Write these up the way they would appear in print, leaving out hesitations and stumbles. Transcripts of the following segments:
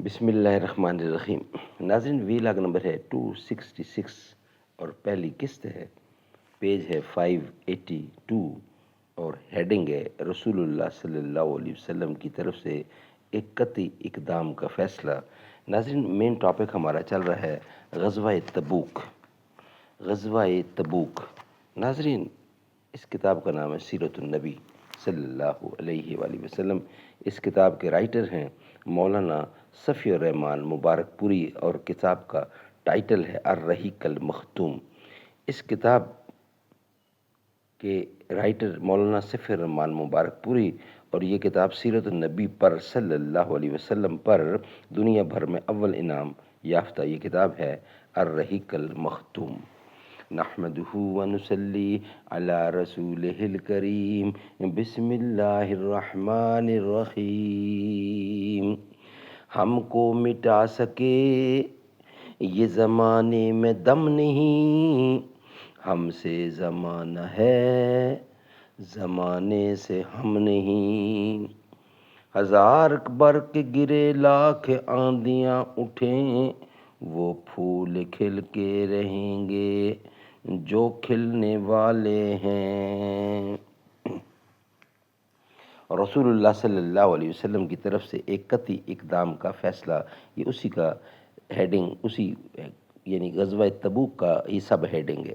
بسم اللہ الرحمن الرحیم۔ ناظرین، وی لاگ نمبر ہے 266 اور پہلی قسط ہے، پیج ہے 582 اور ہیڈنگ ہے رسول اللہ صلی اللہ علیہ وسلم کی طرف سے ایک قطعی اقدام کا فیصلہ۔ ناظرین، مین ٹاپک ہمارا چل رہا ہے غزوہ تبوک۔ غزوہ تبوک ناظرین، اس کتاب کا نام ہے سیرت النبی صلی اللہ علیہ وآلہ وسلم۔ اس کتاب کے رائٹر ہیں مولانا صفی الرحمان مبارک پوری اور کتاب کا ٹائٹل ہے الرحیق المختوم۔ اس کتاب کے رائٹر مولانا صفی الرحمان مبارک پوری اور یہ کتاب سیرت النبی پر صلی اللہ علیہ وسلم پر دنیا بھر میں اول انعام یافتہ یہ کتاب ہے الرحیق المختوم۔ نحمدہ ونصلی علی رسولہ الکریم، بسم اللہ الرحمن الرحیم۔ ہم کو مٹا سکے یہ زمانے میں دم نہیں، ہم سے زمانہ ہے زمانے سے ہم نہیں۔ ہزار برق گرے لاکھ آندیاں اٹھیں، وہ پھول کھل کے رہیں گے جو کھلنے والے ہیں۔ رسول اللہ صلی اللہ علیہ وسلم کی طرف سے ایک قطعی اقدام کا فیصلہ، یہ اسی کا ہیڈنگ، یعنی غزوہ تبوک کا یہ سب ہیڈنگ ہے۔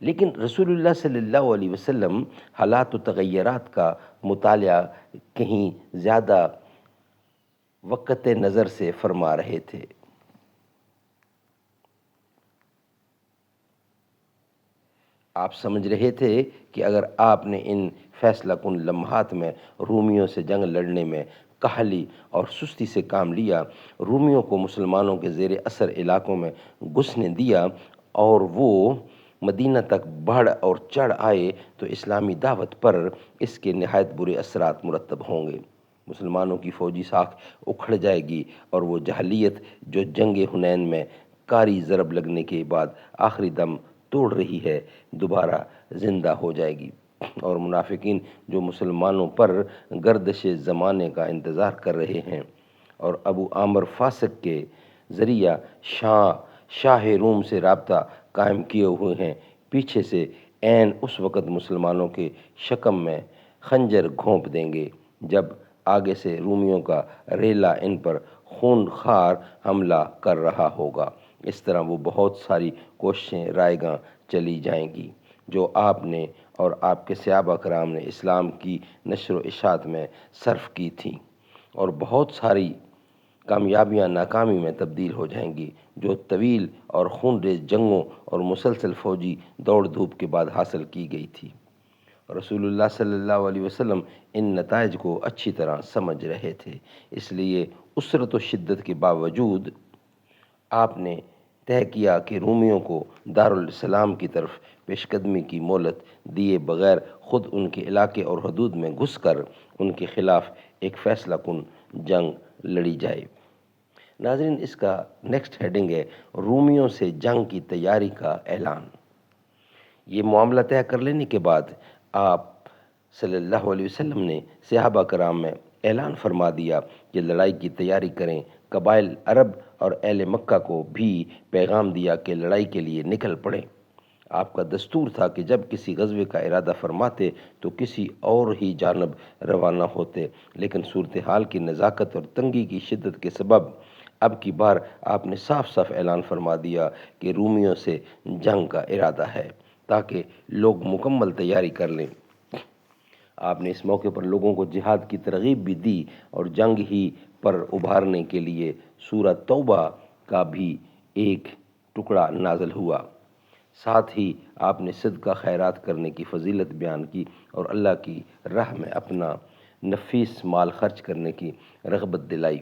لیکن رسول اللہ صلی اللہ علیہ وسلم حالات و تغیرات کا مطالعہ کہیں زیادہ وقت نظر سے فرما رہے تھے۔ آپ سمجھ رہے تھے کہ اگر آپ نے ان فیصلہ کن لمحات میں رومیوں سے جنگ لڑنے میں کاہلی اور سستی سے کام لیا، رومیوں کو مسلمانوں کے زیر اثر علاقوں میں گھسنے دیا اور وہ مدینہ تک بڑھ اور چڑھ آئے تو اسلامی دعوت پر اس کے نہایت برے اثرات مرتب ہوں گے۔ مسلمانوں کی فوجی ساکھ اکھڑ جائے گی اور وہ جاہلیت جو جنگ حنین میں کاری ضرب لگنے کے بعد آخری دم توڑ رہی ہے دوبارہ زندہ ہو جائے گی، اور منافقین جو مسلمانوں پر گردش زمانے کا انتظار کر رہے ہیں اور ابو عامر فاسق کے ذریعہ شاہ روم سے رابطہ قائم کیے ہوئے ہیں، پیچھے سے عین اس وقت مسلمانوں کے شکم میں خنجر گھونپ دیں گے جب آگے سے رومیوں کا ریلا ان پر خون خوار حملہ کر رہا ہوگا۔ اس طرح وہ بہت ساری کوششیں رائے گاں چلی جائیں گی جو آپ نے اور آپ کے صحابہ کرام نے اسلام کی نشر و اشاعت میں صرف کی تھیں، اور بہت ساری کامیابیاں ناکامی میں تبدیل ہو جائیں گی جو طویل اور خونریز جنگوں اور مسلسل فوجی دوڑ دھوپ کے بعد حاصل کی گئی تھی۔ رسول اللہ صلی اللہ علیہ وسلم ان نتائج کو اچھی طرح سمجھ رہے تھے، اس لیے اسرت و شدت کے باوجود آپ نے طے کیا کہ رومیوں کو دارالسلام کی طرف پیش قدمی کی مہلت دیے بغیر خود ان کے علاقے اور حدود میں گھس کر ان کے خلاف ایک فیصلہ کن جنگ لڑی جائے۔ ناظرین، اس کا نیکسٹ ہیڈنگ ہے رومیوں سے جنگ کی تیاری کا اعلان۔ یہ معاملہ طے کر لینے کے بعد آپ صلی اللہ علیہ وسلم نے صحابہ کرام میں اعلان فرما دیا کہ لڑائی کی تیاری کریں۔ قبائل عرب اور اہل مکہ کو بھی پیغام دیا کہ لڑائی کے لیے نکل پڑیں۔ آپ کا دستور تھا کہ جب کسی غزوے کا ارادہ فرماتے تو کسی اور ہی جانب روانہ ہوتے، لیکن صورتحال کی نزاکت اور تنگی کی شدت کے سبب اب کی بار آپ نے صاف صاف اعلان فرما دیا کہ رومیوں سے جنگ کا ارادہ ہے تاکہ لوگ مکمل تیاری کر لیں۔ آپ نے اس موقع پر لوگوں کو جہاد کی ترغیب بھی دی اور جنگ ہی پر ابھارنے کے لیے سورہ توبہ کا بھی ایک ٹکڑا نازل ہوا۔ ساتھ ہی آپ نے صدقہ خیرات کرنے کی فضیلت بیان کی اور اللہ کی راہ میں اپنا نفیس مال خرچ کرنے کی رغبت دلائی۔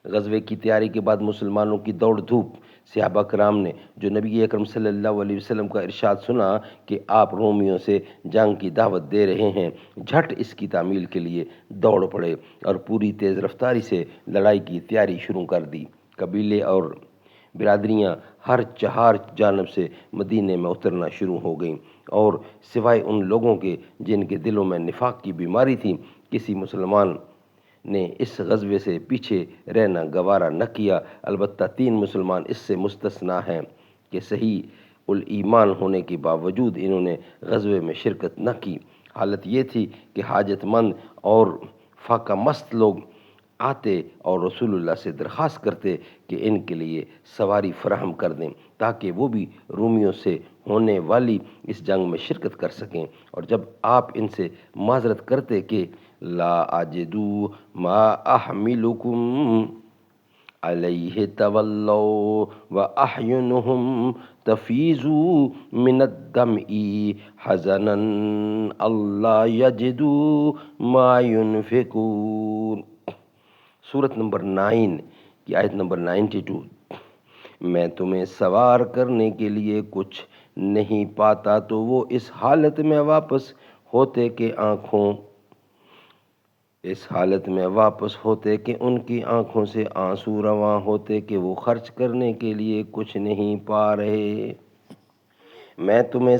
غزوے کی تیاری کے بعد مسلمانوں کی دوڑ دھوپ، صحابہ کرام نے جو نبی اکرم صلی اللہ علیہ وسلم کا ارشاد سنا کہ آپ رومیوں سے جنگ کی دعوت دے رہے ہیں، جھٹ اس کی تعمیل کے لیے دوڑ پڑے اور پوری تیز رفتاری سے لڑائی کی تیاری شروع کر دی۔ قبیلے اور برادریاں ہر چہار جانب سے مدینے میں اترنا شروع ہو گئیں، اور سوائے ان لوگوں کے جن کے دلوں میں نفاق کی بیماری تھی، کسی مسلمان نے اس غزوے سے پیچھے رہنا گوارا نہ کیا، البتہ 3 مسلمان اس سے مستثنیٰ ہیں کہ صحیح الایمان ہونے کے باوجود انہوں نے غزوے میں شرکت نہ کی۔ حالت یہ تھی کہ حاجت مند اور فاقہ مست لوگ آتے اور رسول اللہ سے درخواست کرتے کہ ان کے لیے سواری فراہم کر دیں تاکہ وہ بھی رومیوں سے ہونے والی اس جنگ میں شرکت کر سکیں، اور جب آپ ان سے معذرت کرتے کہ لا اجدو ما احملکم علیہ تولوا واعینہم تفیض من الدمع حزنا اللہ یجدوا ما ينفقون۔ سورت نمبر 9 کی آیت نمبر 92۔ میں تمہیں سوار کرنے کے لیے کچھ نہیں پاتا تو وہ اس حالت میں واپس ہوتے کہ ان کی آنکھوں سے آنسو رواں ہوتے کہ وہ خرچ کرنے کے لیے کچھ نہیں پا رہے۔ میں تمہیں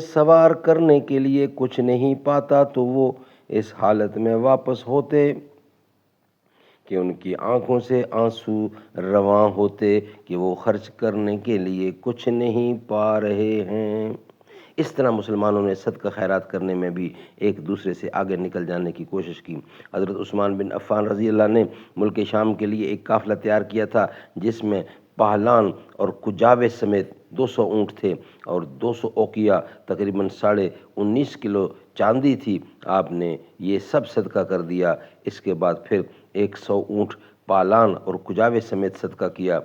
سوار کرنے کے لیے کچھ نہیں پاتا تو وہ اس حالت میں واپس ہوتے کہ ان کی آنکھوں سے آنسو رواں ہوتے کہ وہ خرچ کرنے کے لیے کچھ نہیں پا رہے ہیں۔ اس طرح مسلمانوں نے صدقہ خیرات کرنے میں بھی ایک دوسرے سے آگے نکل جانے کی کوشش کی۔ حضرت عثمان بن عفان رضی اللہ نے ملک شام کے لیے ایک قافلہ تیار کیا تھا جس میں پہلان اور کجاوے سمیت 200 اونٹ تھے اور 200 اوقیہ تقریباً 19.5 کلو چاندی تھی۔ آپ نے یہ سب صدقہ کر دیا۔ اس کے بعد پھر 100 اونٹ پالان اور کجاوے سمیت صدقہ کیا۔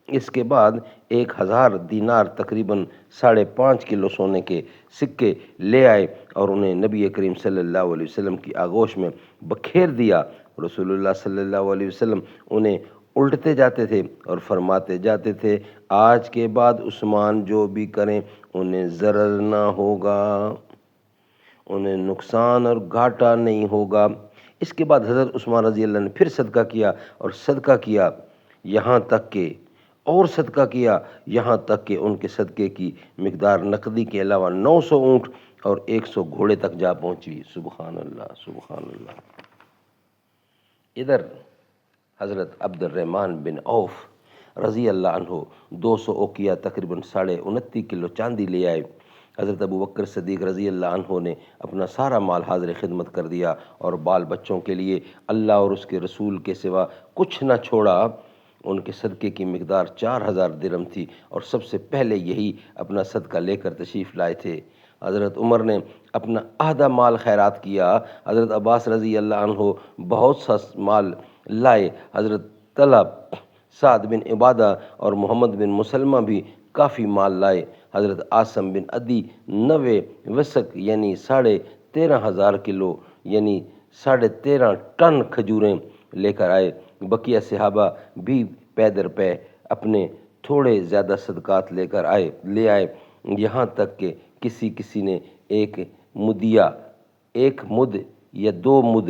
اس کے بعد 1000 دینار تقریباً 5.5 کلو سونے کے سکے لے آئے اور انہیں نبی کریم صلی اللہ علیہ وسلم کی آغوش میں بکھیر دیا۔ رسول اللہ صلی اللہ علیہ وسلم انہیں الٹتے جاتے تھے اور فرماتے جاتے تھے آج کے بعد عثمان جو بھی کریں انہیں ضرر نہ ہوگا، انہیں نقصان اور گھاٹا نہیں ہوگا۔ اس کے بعد حضرت عثمان رضی اللہ نے پھر صدقہ کیا اور صدقہ کیا یہاں تک کہ ان کے صدقے کی مقدار نقدی کے علاوہ 900 اونٹ اور 100 گھوڑے تک جا پہنچی۔ سبحان اللہ، سبحان اللہ۔ ادھر حضرت عبد الرحمن بن عوف رضی اللہ عنہ 200 اوقیہ تقریباً 29.5 کلو چاندی لے آئے۔ حضرت ابو بکر صدیق رضی اللہ عنہ نے اپنا سارا مال حاضر خدمت کر دیا اور بال بچوں کے لیے اللہ اور اس کے رسول کے سوا کچھ نہ چھوڑا۔ ان کے صدقے کی مقدار 4000 درہم تھی اور سب سے پہلے یہی اپنا صدقہ لے کر تشریف لائے تھے۔ حضرت عمر نے اپنا آدھا مال خیرات کیا۔ حضرت عباس رضی اللہ عنہ بہت سا مال لائے۔ حضرت طلحہ، سعد بن عبادہ اور محمد بن مسلمہ بھی کافی مال لائے۔ حضرت عاصم بن عدی 90 وسق یعنی 13.5 کلو یعنی 13.5 ٹن کھجوریں لے کر آئے۔ بقیہ صحابہ بھی پے در پے اپنے تھوڑے زیادہ صدقات لے آئے، یہاں تک کہ کسی نے ایک مد یا 2 مد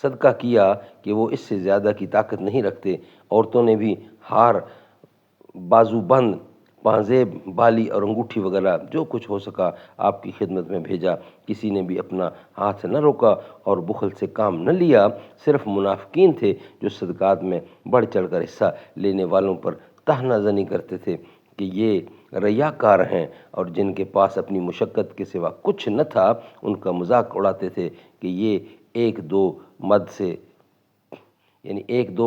صدقہ کیا کہ وہ اس سے زیادہ کی طاقت نہیں رکھتے۔ عورتوں نے بھی ہار، بازو بند، پانزیب، بالی اور انگوٹھی وغیرہ جو کچھ ہو سکا آپ کی خدمت میں بھیجا۔ کسی نے بھی اپنا ہاتھ نہ روکا اور بخل سے کام نہ لیا۔ صرف منافقین تھے جو صدقات میں بڑھ چڑھ کر حصہ لینے والوں پر طعنہ زنی کرتے تھے کہ یہ ریاکار ہیں، اور جن کے پاس اپنی مشقت کے سوا کچھ نہ تھا ان کا مذاق اڑاتے تھے کہ یہ 1-2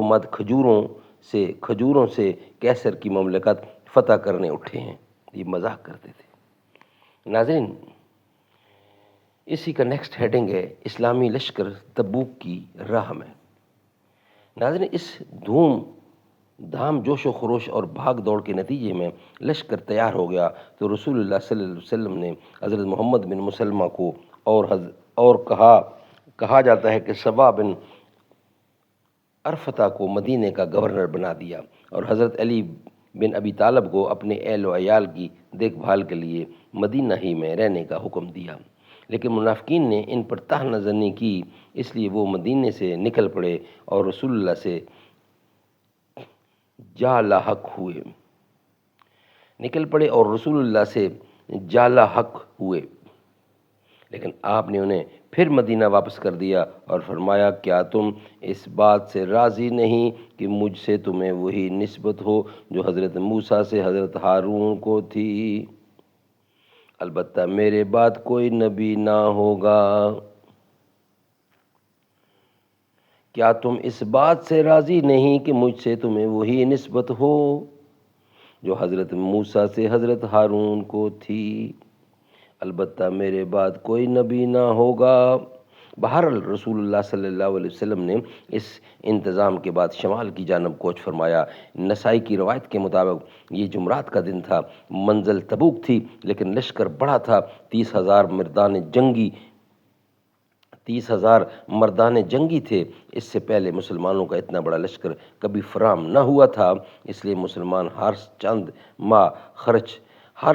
مد کھجوروں سے کیسر کی مملکت فتح کرنے اٹھے ہیں، یہ مذاق کرتے تھے۔ ناظرین، اسی کا نیکسٹ ہیڈنگ ہے اسلامی لشکر تبوک کی راہ میں۔ ناظرین، اس دھام جوش و خروش اور بھاگ دوڑ کے نتیجے میں لشکر تیار ہو گیا تو رسول اللہ صلی اللہ علیہ وسلم نے حضرت محمد بن مسلمہ کو اور کہا جاتا ہے کہ صبا بن عرفتہ کو مدینے کا گورنر بنا دیا اور حضرت علی بن ابی طالب کو اپنے اہل و عیال کی دیکھ بھال کے لیے مدینہ ہی میں رہنے کا حکم دیا۔ لیکن منافقین نے ان پر طعنہ زنی کی، اس لیے وہ مدینے سے نکل پڑے اور رسول اللہ سے جا لاحق ہوئے۔ لیکن آپ نے انہیں پھر مدینہ واپس کر دیا اور فرمایا کیا تم اس بات سے راضی نہیں کہ مجھ سے تمہیں وہی نسبت ہو جو حضرت موسیٰ سے حضرت ہارون کو تھی؟ البتہ میرے بعد کوئی نبی نہ ہوگا۔ کیا تم اس بات سے راضی نہیں کہ مجھ سے تمہیں وہی نسبت ہو جو حضرت موسیٰ سے حضرت ہارون کو تھی؟ البتہ میرے بعد کوئی نبی نہ ہوگا۔ بہرحال رسول اللہ صلی اللہ علیہ وسلم نے اس انتظام کے بعد شمال کی جانب کوچ فرمایا۔ نسائی کی روایت کے مطابق یہ جمعرات کا دن تھا، منزل تبوک تھی، لیکن لشکر بڑا تھا، 30,000 مردان جنگی تھے۔ اس سے پہلے مسلمانوں کا اتنا بڑا لشکر کبھی فراہم نہ ہوا تھا، اس لیے مسلمان ہر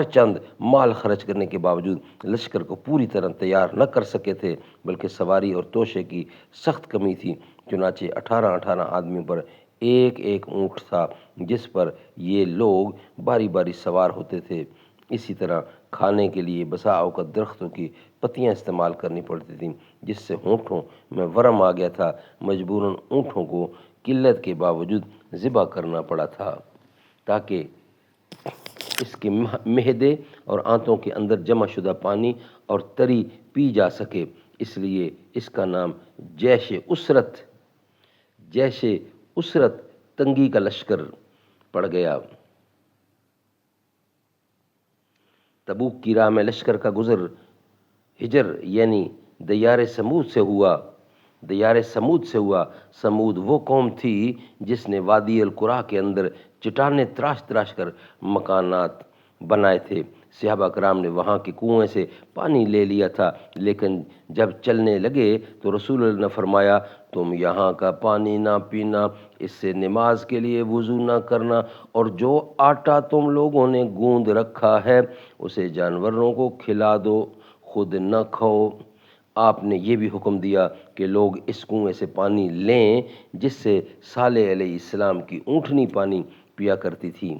چند مال خرچ کرنے کے باوجود لشکر کو پوری طرح تیار نہ کر سکے تھے، بلکہ سواری اور توشے کی سخت کمی تھی۔ چنانچہ 18 آدمیوں پر ایک ایک اونٹ تھا جس پر یہ لوگ باری باری سوار ہوتے تھے۔ اسی طرح کھانے کے لیے بسا اوقات درختوں کی پتیاں استعمال کرنی پڑتی تھیں، جس سے اونٹوں میں ورم آ گیا تھا۔ مجبوراً اونٹوں کو قلت کے باوجود ذبح کرنا پڑا تھا تاکہ اس کے معدے اور آنتوں کے اندر جمع شدہ پانی اور تری پی جا سکے، اس لیے اس کا نام جیش اسرت تنگی کا لشکر پڑ گیا۔ تبوک کی راہ میں لشکر کا گزر ہجر یعنی دیار سمود سے ہوا۔ سمود وہ قوم تھی جس نے وادی القرا کے اندر چٹانیں تراش کر مکانات بنائے تھے۔ صحابہ کرام نے وہاں کے کنویں سے پانی لے لیا تھا، لیکن جب چلنے لگے تو رسول اللہ نے فرمایا تم یہاں کا پانی نہ پینا، اس سے نماز کے لیے وضو نہ کرنا، اور جو آٹا تم لوگوں نے گوندھ رکھا ہے اسے جانوروں کو کھلا دو، خود نہ کھاؤ۔ آپ نے یہ بھی حکم دیا کہ لوگ اس کنویں سے پانی لیں جس سے صالح علیہ السلام کی اونٹنی پانی پیا کرتی تھی۔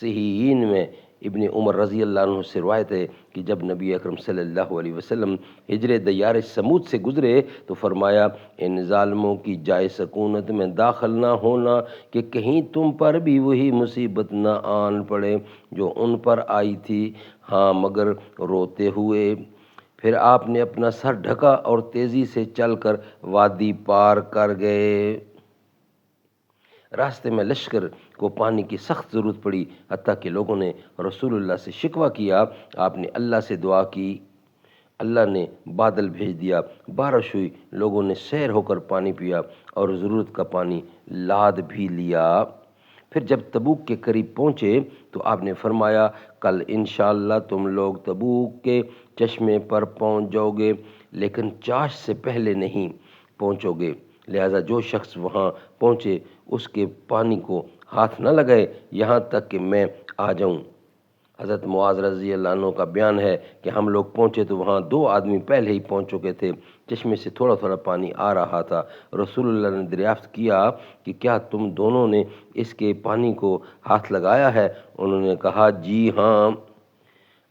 صحیحین میں ابن عمر رضی اللہ عنہ سے روایت ہے کہ جب نبی اکرم صلی اللہ علیہ وسلم ہجر دیار سمود سے گزرے تو فرمایا ان ظالموں کی جائے سکونت میں داخل نہ ہونا کہ کہیں تم پر بھی وہی مصیبت نہ آن پڑے جو ان پر آئی تھی، ہاں مگر روتے ہوئے۔ پھر آپ نے اپنا سر ڈھکا اور تیزی سے چل کر وادی پار کر گئے۔ راستے میں لشکر کو پانی کی سخت ضرورت پڑی، حتیٰ کہ لوگوں نے رسول اللہ سے شکوہ کیا۔ آپ نے اللہ سے دعا کی، اللہ نے بادل بھیج دیا، بارش ہوئی، لوگوں نے سیر ہو کر پانی پیا اور ضرورت کا پانی لاد بھی لیا۔ پھر جب تبوک کے قریب پہنچے تو آپ نے فرمایا کل انشاءاللہ تم لوگ تبوک کے چشمے پر پہنچ جاؤ گے، لیکن چاش سے پہلے نہیں پہنچو گے، لہذا جو شخص وہاں پہنچے اس کے پانی کو ہاتھ نہ لگائے یہاں تک کہ میں آ جاؤں۔ حضرت معاذ رضی اللہ عنہ کا بیان ہے کہ ہم لوگ پہنچے تو وہاں 2 آدمی پہلے ہی پہنچ چکے تھے، چشمے سے تھوڑا تھوڑا پانی آ رہا تھا۔ رسول اللہ نے دریافت کیا کہ کیا تم دونوں نے اس کے پانی کو ہاتھ لگایا ہے؟ انہوں نے کہا جی ہاں۔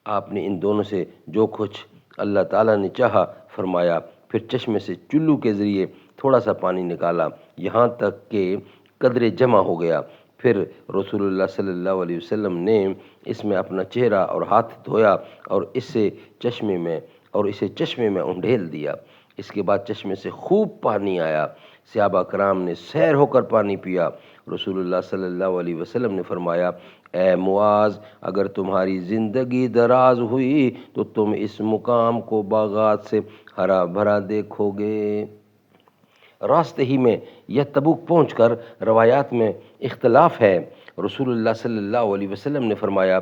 آپ نے ان دونوں سے جو کچھ اللہ تعالیٰ نے چاہا فرمایا، پھر چشمے سے چلو کے ذریعے تھوڑا سا پانی نکالا یہاں تک کہ قدرے جمع ہو گیا۔ پھر رسول اللہ صلی اللہ علیہ وسلم نے اس میں اپنا چہرہ اور ہاتھ دھویا اور اسے چشمے میں انڈھیل دیا۔ اس کے بعد چشمے سے خوب پانی آیا، صحابہ کرام نے سیر ہو کر پانی پیا۔ رسول اللہ صلی اللہ علیہ وسلم نے فرمایا اے معاذ، اگر تمہاری زندگی دراز ہوئی تو تم اس مقام کو باغات سے ہرا بھرا دیکھو گے۔ راستے ہی میں یہ تبوک پہنچ کر روایات میں اختلاف ہے۔ رسول اللہ صلی اللہ علیہ وسلم نے فرمایا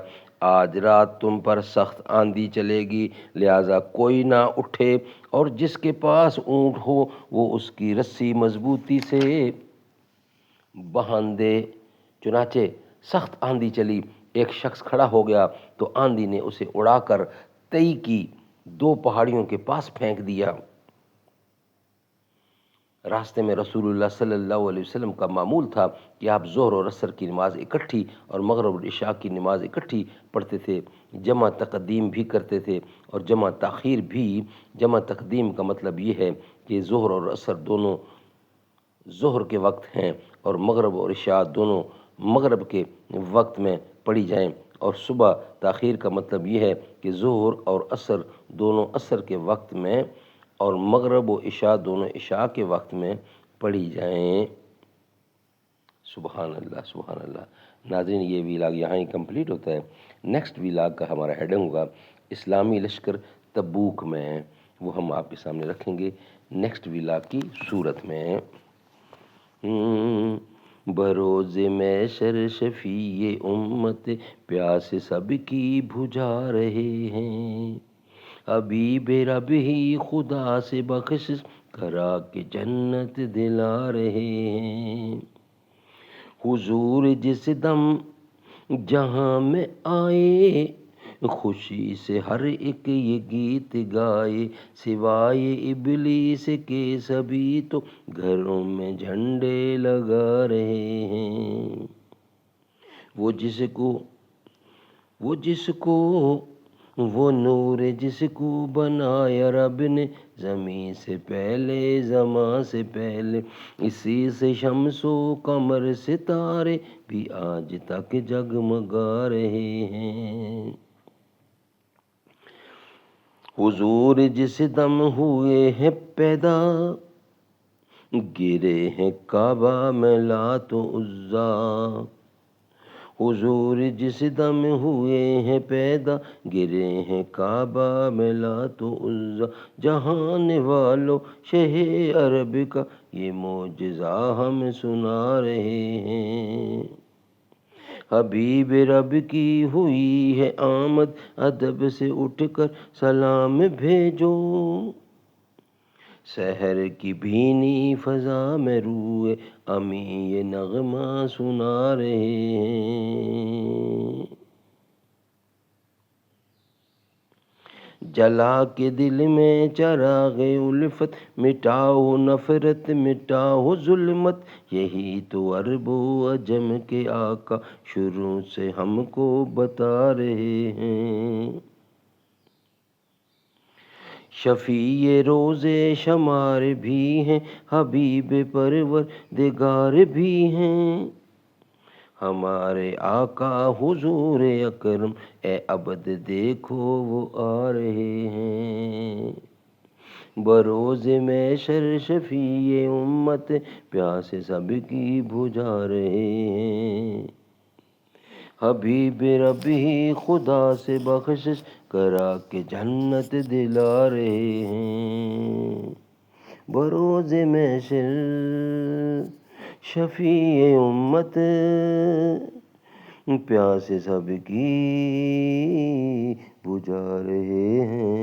آج رات تم پر سخت آندھی چلے گی، لہٰذا کوئی نہ اٹھے اور جس کے پاس اونٹ ہو وہ اس کی رسی مضبوطی سے باندھ دے۔ چنانچہ سخت آندھی چلی، ایک شخص کھڑا ہو گیا تو آندھی نے اسے اڑا کر تئی کی 2 پہاڑیوں کے پاس پھینک دیا۔ راستے میں رسول اللہ صلی اللہ علیہ وسلم کا معمول تھا کہ آپ ظہر اور عصر کی نماز اکٹھی اور مغرب اور عشاء کی نماز اکٹھی پڑھتے تھے، جمع تقدیم بھی کرتے تھے اور جمع تاخیر بھی۔ جمع تقدیم کا مطلب یہ ہے کہ ظہر اور عصر دونوں ظہر کے وقت ہیں اور مغرب اور عشاء دونوں مغرب کے وقت میں پڑھی جائیں، اور صبح تاخیر کا مطلب یہ ہے کہ ظہر اور عصر دونوں عصر کے وقت میں اور مغرب و عشاء دونوں عشاء کے وقت میں پڑھی جائیں۔ سبحان اللہ، سبحان اللہ۔ ناظرین، یہ ویلاگ یہاں ہی کمپلیٹ ہوتا ہے۔ نیکسٹ ویلاگ کا ہمارا ہیڈنگ ہوگا اسلامی لشکر تبوک میں، وہ ہم آپ کے سامنے رکھیں گے نیکسٹ ویلاگ کی صورت میں۔ بروز محشر شفیع امت پیاس سب کی بجھا رہے ہیں، حبیب رب ہی خدا سے بخشش کرا کے جنت دلا رہے ہیں۔ حضور جس دم جہاں میں آئے، خوشی سے ہر ایک یہ گیت گائے، سوائے ابلیس کے سبھی تو گھروں میں جھنڈے لگا رہے ہیں۔ وہ نور جس کو بنایا رب نے زمین سے پہلے، زمان سے پہلے، اسی سے شمس و قمر ستارے بھی آج تک جگمگا رہے ہیں۔ حضور جس دم ہوئے ہیں پیدا، گرے ہیں کعبہ میں لات و عزا۔ حضور جس دم ہوئے ہیں پیدا، گرے ہیں کعبہ میں لات و عزا۔ جہان والو شہ عرب کا یہ معجزہ ہم سنا رہے ہیں۔ حبیب رب کی ہوئی ہے آمد، ادب سے اٹھ کر سلام بھیجو۔ سحر کی بھینی فضا میں روئے امی یہ نغمہ سنا رہے ہیں۔ جلا کے دل میں چراغ الفت، مٹاؤ نفرت مٹاؤ ظلمت، یہی تو عرب و عجم کے آقا شروع سے ہم کو بتا رہے ہیں۔ شفیع روز شمار بھی ہیں، حبیب پروردگار بھی ہیں، ہمارے آقا حضور اکرم اے عبد دیکھو وہ آ رہے ہیں۔ بروز محشر شفیع امت پیاس سب کی بجھا رہے ہیں، حبیب رب ہی خدا سے بخشش کرا کے جنت دلا رہے ہیں۔ بروز محشر شفیع امت پیاس سب کی بجھا رہے ہیں۔